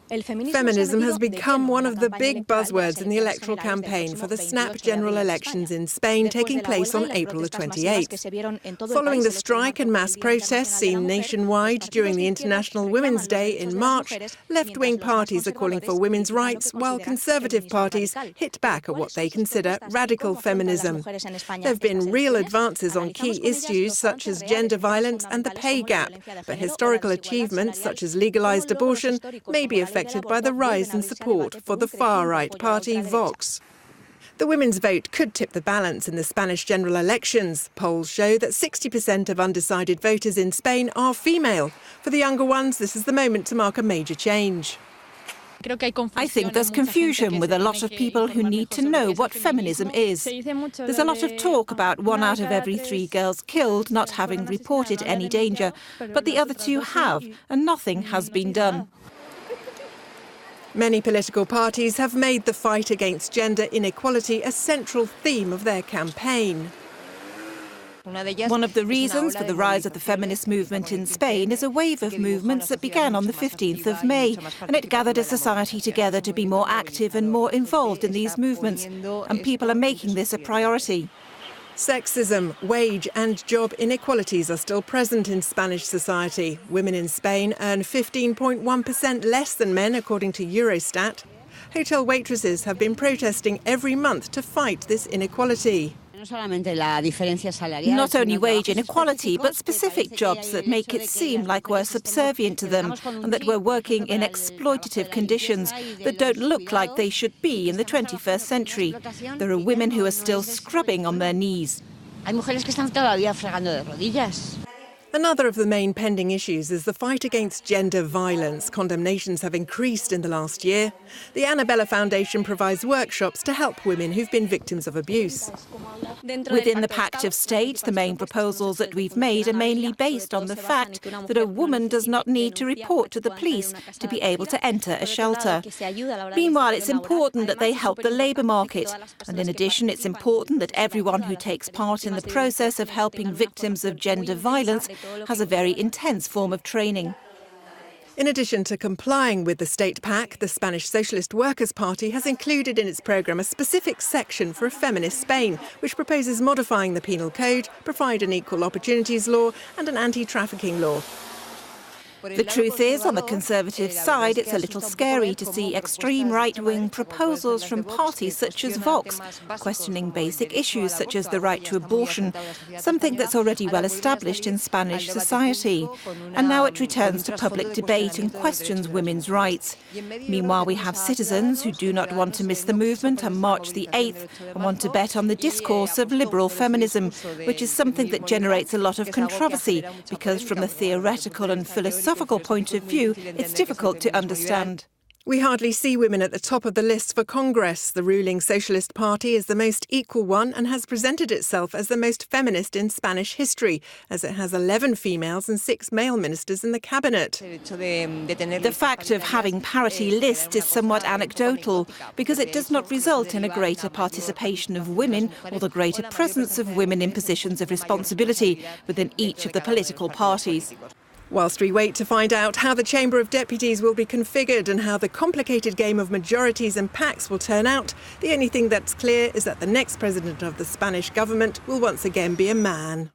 Feminism has become one of the big buzzwords in the electoral campaign for the snap general elections in Spain taking place on April the 28th. Following the strike and mass protests seen nationwide during the International Women's Day in March, left-wing parties are calling for women's rights, while conservative parties hit back at what they consider radical feminism. There have been real advances on key issues such as gender violence and the pay gap, but historical achievements such as legalised abortion may be affected by the rise in support for the far-right party Vox. The women's vote could tip the balance in the Spanish general elections. Polls show that 60% of undecided voters in Spain are female. For the younger ones, this is the moment to mark a major change. I think there's confusion with a lot of people who need to know what feminism is. There's a lot of talk about 1 out of every 3 girls killed not having reported any danger, but the other 2 have, and nothing has been done. Many political parties have made the fight against gender inequality a central theme of their campaign. One of the reasons for the rise of the feminist movement in Spain is a wave of movements that began on the 15th of May, and it gathered a society together to be more active and more involved in these movements, and people are making this a priority. Sexism, wage and job inequalities are still present in Spanish society. Women in Spain earn 15.1% less than men, according to Eurostat. Hotel waitresses have been protesting every month to fight this inequality. Not only wage inequality, but specific jobs that make it seem like we're subservient to them and that we're working in exploitative conditions that don't look like they should be in the 21st century. There are women who are still scrubbing on their knees. Another of the main pending issues is the fight against gender violence. Condemnations have increased in the last year. The Annabella Foundation provides workshops to help women who've been victims of abuse. Within the Pact of State, the main proposals that we've made are mainly based on the fact that a woman does not need to report to the police to be able to enter a shelter. Meanwhile, it's important that they help the labour market. And in addition, it's important that everyone who takes part in the process of helping victims of gender violence has a very intense form of training. In addition to complying with the state pact, the Spanish Socialist Workers' Party has included in its programme a specific section for a feminist Spain, which proposes modifying the penal code, provide an equal opportunities law and an anti-trafficking law. The truth is, on the Conservative side, it's a little scary to see extreme right-wing proposals from parties such as Vox, questioning basic issues such as the right to abortion, something that's already well established in Spanish society. And now it returns to public debate and questions women's rights. Meanwhile, we have citizens who do not want to miss the movement on March the 8th and want to bet on the discourse of liberal feminism, which is something that generates a lot of controversy because from the theoretical and philosophical point of view, it's difficult to understand. We hardly see women at the top of the list for Congress. The ruling Socialist Party is the most equal one and has presented itself as the most feminist in Spanish history, as it has 11 females and 6 male ministers in the cabinet. The fact of having parity lists is somewhat anecdotal because it does not result in a greater participation of women or the greater presence of women in positions of responsibility within each of the political parties. Whilst we wait to find out how the Chamber of Deputies will be configured and how the complicated game of majorities and pacts will turn out, the only thing that's clear is that the next president of the Spanish government will once again be a man.